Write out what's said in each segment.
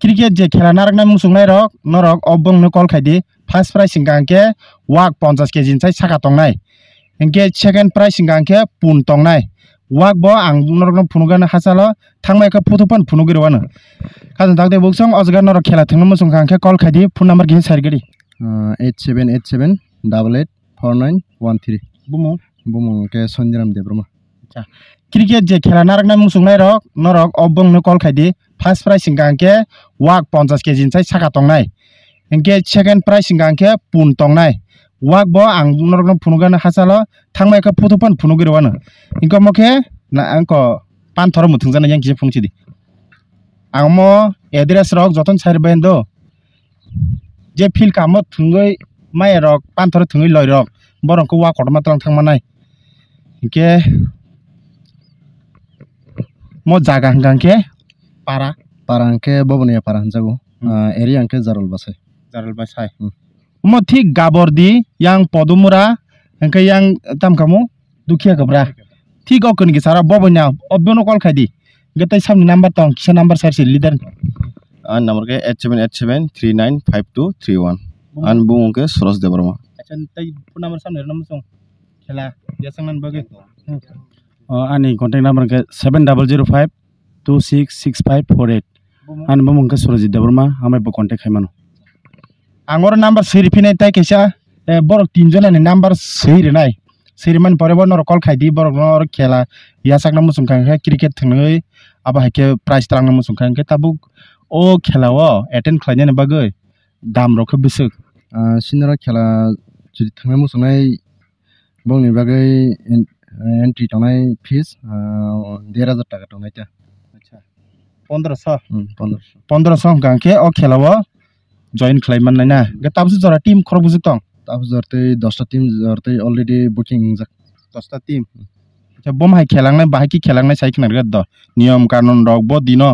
cricket je khela naraknai musungnai rok norok obong call khaidi first prize hingkangke wak 50 kg sai saka tongnai hingke second prize hingkangke pun tongnai wak bo ang norok phunugan hasalo thangmai ka phutupan phunugirwano kajan takde boksong ojga norok khela thangna musungkangke call khaidi phone number ge sargiri 8787884913 bumung ke Sondiram Debroma cricket je khela naraknai musungnai rok norok obong call khaidi first prize hingkangke wak 50 kg sai saka tongnai hingke second prize hingkangke pun tongnai wak bo ang norok phunugan hasalo thangmai ka phutupan phunugirwano hingko mokhe na angko panthor muthungjana yang kise phungchidi angmo address rok joton sairbaendo je fil kamo thungoi mai rok panthor thungoi loi rok borongko wak kotma tlang thangmanai hingke mo jaga hingkangke para angke bobone para hanjago area angke jarol basai mo thik gabordi yang podumura hingke yang tamkamu dukhia gabra thik okon gi sara bobonya obyono call khaidi getai samni number tong kisa number sarsi leader number ke 8787395231 an bumung ke Suros Debroma acha tai phone number samne number song khela yasangnan bage ani contact number ke 7005266548 an bumung ke Suros Debroma amai bo contact khaimano angor number siri pinai tai kesa borok tinjona ni number siri nai siri man pore bo nor call khaidi borok nor khela yasakna musungkangke cricket thngnoi aba hake prize trangna musungkangke tabuk o khela o attend khlaina bagoi dam rok bisuk sinara khela jodi thangna musungnai bongni bagai entry tongnai fees 1,500 taka tongnai ta acha 1500 hingkangke o khela o join khlaiman naina ge tabsu jora team khorok busuk tong tabsu jortei 10 ta team jortei already booking jak 10 ta team acha bom hai khelangnai bahai ki khelangnai sai khnar gad niyom kanon rok bo dino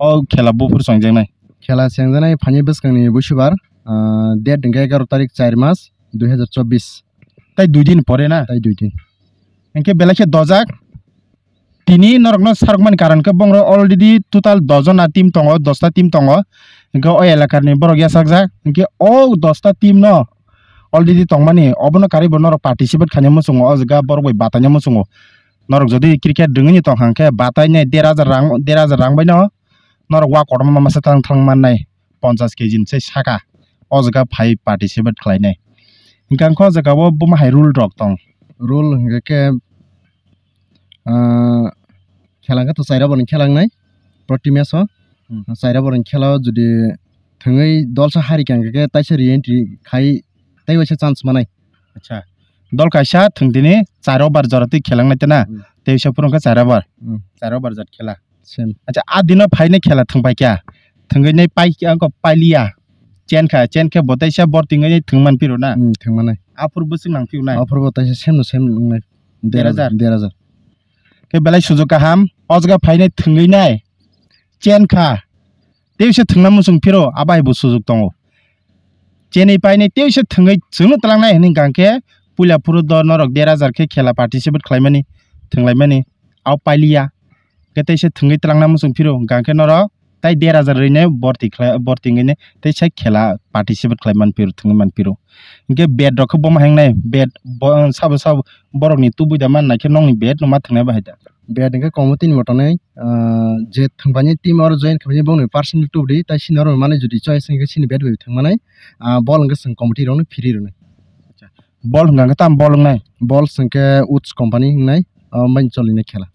o khela bofur songjangnai khela sengjanai phani bwskangni busubar date hingke 11 tarik 4 mas 2024 tai 2 din pore na tai 2 din hingke belakhe dojak tini norokno sarkman karan ke bongra already total 10 jona team tongo 10 ta team tongo hingke o elakarni borok yasakjak hingke o 10 ta team no already tongmani obono karibo norok participate khanya musungo o jaga borok bai batanya musungo norok jodi cricket dungni tong hangke batainai 1,500 rang bai no norok wa korma mama satang thangmannai 50 kg sai saka o jaga phai participate khlainai hingkang kho jaga bo buma hai rule rok tong rule hingke khelangka to saira boring khelangnai proti match o saira boring khela jodi thungoi dolsa harikangke taisa re-entry khai tai waisa chance manai acha dol kaisa thungdini 4 bar jorati khelangnai tena teisa purungka 4 bar jat khela same acha a dino phaine khela thungbai kya thungai nei pai angko pailia chenka botaisa bor tingai thungman piro na thungmanai apur busing nang piu nai apur botaisa same nai 1,500 ke belai sujog kaham ojga phaine thungai nai chenka teisa thungna musung piro abai bu sujog tongo cheni paine teisa thungai chungno talangnai hingkangke puila puru do norok 1,500 ke khela participate khlaimani thunglaimani au pailia ke teisa thungai talangna musung piro hingkangke norok tai 1,500 rine borti ngene teisa khela participate khlaiman piro thungman piro hingke bed rok bom hangnai bed sab borok ni tubu da man naikhe nongni bed no ma thungnai bahida bed hingke komutin motonai je thungbani team or join khani bongni personal tubdi tai sinor mane jodi choice hingke sini bed bai thungmanai ball hingke sing committee rok free rone ball hingkangke tam ball ngai ball singke uts company hingnai main cholini khela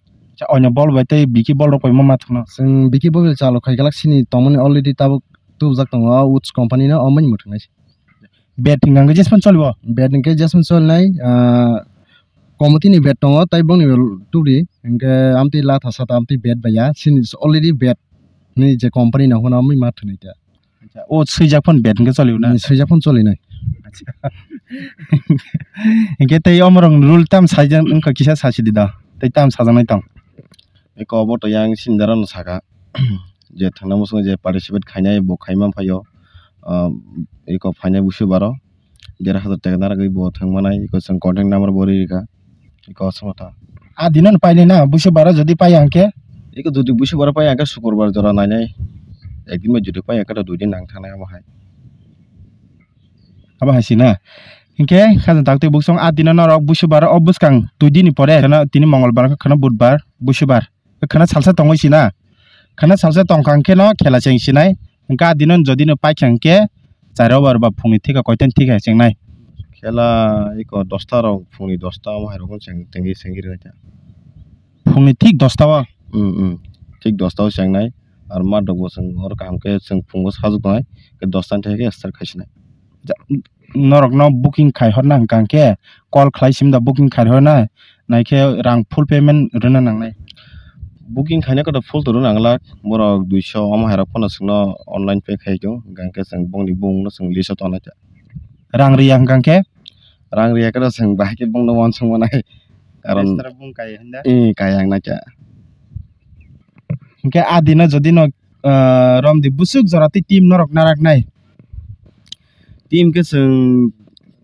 onyo ball bai tai biki ball rok pai ma thungna sing biki ball chalo khai galaxy ni tomoni already tabuk tubjak tongo uts company na main muthungnai bet hingkangke jespan cholbo bet hingke jespan cholnai committee ni bet tongo tai bongni tubdi hingke amti latha sata amti bet baya sin already bet ni je company na hona mai ma thunai ta o swijak phon bet hingke choliu na swijak phon cholinai hingke tai omrong rule tam sajang ungka kisa sasidi da tai tam sajangnai tong eko boto yang sindaran saka je thangna musung je participate khainai bo khaimam phayo eko phainai busu baro 1,500 taka naragoi bo thangmanai eko sang contact number bori ka eko samata a dinon paine na busu baro jodi pai angke eko jodi busu baro pai angke sukurbar jora nainai ekdin ba judo pai ekata 2 din nang thangnai amo hai aba hasina hingke khazan takte buksong adina norok busubar o buskang 2 din ni pore kana tini mongolbar khana budbar busubar khana salsa tongoi sina khana salsa tongkang ke no khela cheng sinai hingka adina jodi no paikang ke 4 bar ba phungni thika koiten thika chengnai khela iko 10 ta rok phungni 10 ta amo hai rok chengi sengi ta phungni thik 10 ta ঠিক 10 টাও চেংনাই আর মা doggo song ওর কামকে song ফুঙ্গো Saju নাই কে 10 টান থেকে star খাইছিনাই norok no booking khai horna hingkang ke call khlai sim da booking khai horna naike rang full payment runa nangnai booking খাইনা কত full তো নাংলা বরক 200 আমা হেরা ফোন সংনো অনলাইন পে খাইজো গাংকে সং বংনি বুং no সং লিসো তনা তা rang riya hingkang ke রাং রিয়া কত সং বাহিকে বুং no ওয়ান সং মানাই কারণ bung kai handa কায়াং না কা hingke adina jodi no rom di busuk jorati team norok narak nai team কে সং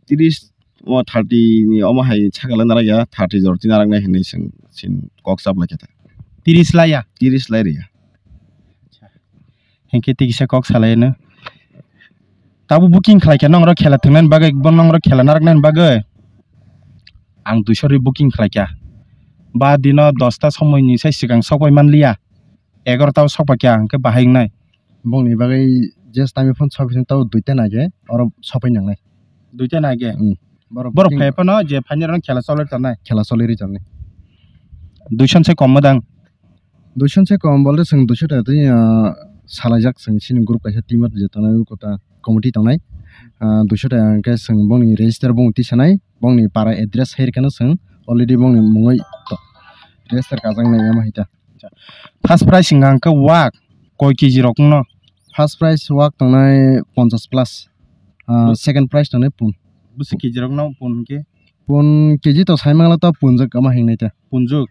30 ও 30 ni আমা হাই ছাগালা নারা ya 30 জরতি নারাং নাই হিনি সং সিন কক্সাপ লাকেতা 30 laya 30 লাই রিয়া hingke tikisa kok salai no tabu booking khlai ke nongrok khela thungnan bagai bon nongrok khela narak nan bagai ang 200 ri booking khlai kya ba dino 10 ta somoy ni sai sigang sokoi manliya 11 ta sokpa kya hingke bahai nai bongni bagai just time phone shopping tao 2 ta nage or shopping nangnai duita na ge bor bor phaipa no je phainir ron khela solor tanai khela soleri janne 200 se kom madang 200 se kom bolde sing 200 ta ti salajak sing sin group kaisa team at jetana kota committee tangnai 200 ta ke sing bongni register bong ti sanai bongni para address hair kana sing already bongni mungoi to register kajang nai ama hita first price singang ke wak koi kg rok no first price wak tangnai 50 plus second price tangnai pun busi kg rok no pun ke pun keji to saimangla ta punjak ama hingnai ta punjuk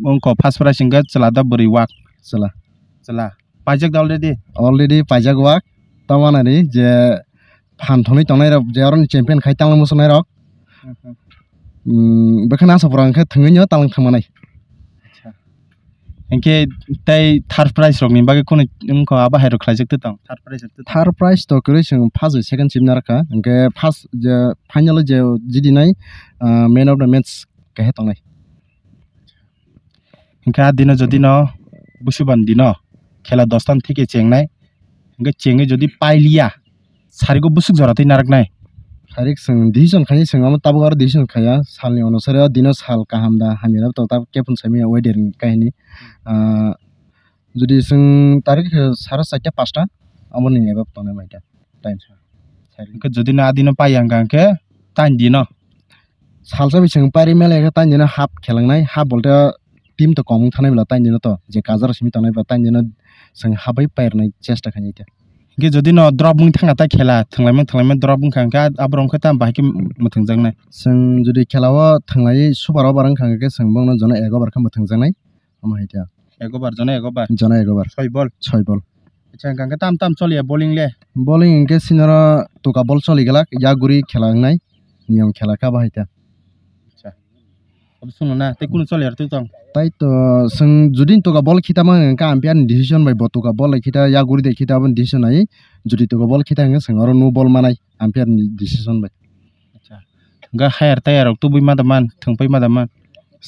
mongko first price singa chalada buri wak chala pajak already pajak wak tawanari je phanthoni tangnai rok je aron champion khai tanglang musonai rok bekhana saprang kha thungoi nyo talang thangmanai hingke tai third price rok ni bagai kono umko aba hairo khlaijak tang third price to kri sing first second chimna rakha hingke first je final je jidinai man of the match kahe tangnai hingke adina jodi no busuban dino khela 10 tan thike chengnai hingke chenge jodi pailiya sarigo busuk jorati narak nai harik sing decision khai sing am tabu ar decision khaya salni onusare dino sal kahamda hamira to tab kepun sami weather kahini jodi sing tarik 4:30 5ta amoni eba tone maita time hingke jodi na adino payang ke tan dino salsa bising pari mele ka tan dino half khelangnai half bolte team to komung thanai bla tan dino to je kajar simi tanai bla tan dino sing habai pairnai chesta khani ta hingke jodi no drop mung thanga ta khela thanglaimang drop mung khangka abrong khata bahike muthungjangnai sing jodi khelawa thanglai subaro barang khangke sing bongno jona 11 bar kha muthungjangnai ama haita 11 bar jona 11 bar 6 ball acha khangka tam choliya bowling inke sinara toka ball choli gelak yaguri khelangnai niyam khela ka bahaita अब सुनो ना ते कुन चलेर तु तंग tai to sing judin toka ball khita ma ka ampian decision bai botoka ball khita yaguri de khita ban decision ai judi toka ball khita nga sing aro no ball manai ampian decision bai acha ga khair tayar tu bui madaman thungpai madaman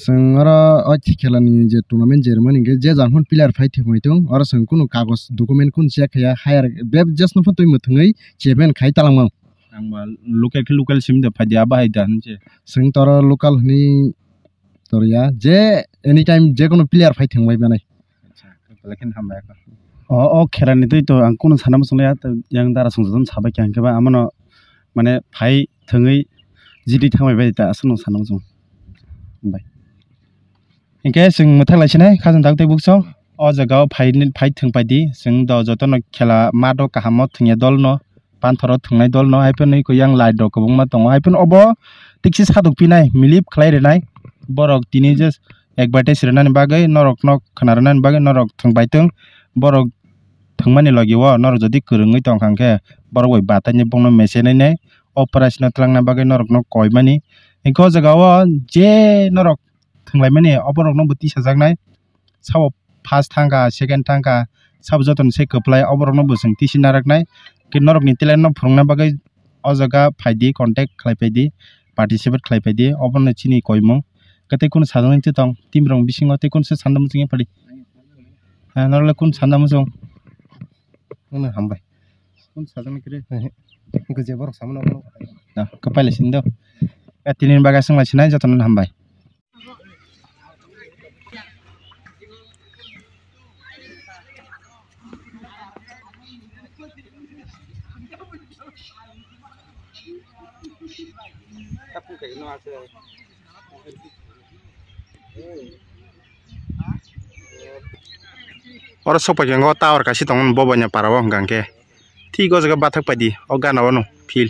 sing aro achi khelani je tournament germany ge je janhon player phai thimoi tung aro sing kuno kagos document kun check khaya higher beb just no photoi muthungai cheben khai talangmang angba local sim de phadia bai dan je sing toro local ni toria je anytime je kono player phai thingbai banai acha lekin hamba ka o kherani tui to ang kuno sanam sunaya yang dara sungjon sabai kyang ke ba amano mane phai thungai jidi thangbai bai ta asno sanam sung bai hingke sing muthak laisinai khajan dakte bukso o jagao phai thungpai di sing do jotono khela mado kahamo thungya dol no panthoro thungnai dol no haipon ko yang light do kobongma tongo haipon obo tiksi saduk pinai milip khlai renai borok tini just advertise renani bagai norok nok khanarani bagai norok thungbai tung borok thungmani logi wo norok jodi kurungoi tongkhangke borok bai batani bongno mechene nei operation tlangna bagai norok nok koimani engko jagao je norok thunglaimani oborok no buti sajaknai sao first thangka second thangka sabjoton se keplai oborokno bosong tisi naraknai ke norok ni tilen no phurungna bagai o jaga phaidi contact khlaipaidi participate khlaipaidi oborno chini koimong kete kun sadang tong timrong bisingo te kun se sandam singe padi ha norle kun sandam song ono hambai kun sadang kire guje borok samno na kapaile sindo atinin bagai sangla sinai joton hambai oro sopai kengo tower kasi tongon bobanya parao hangke thik o jaga bathak padi o gana ono fil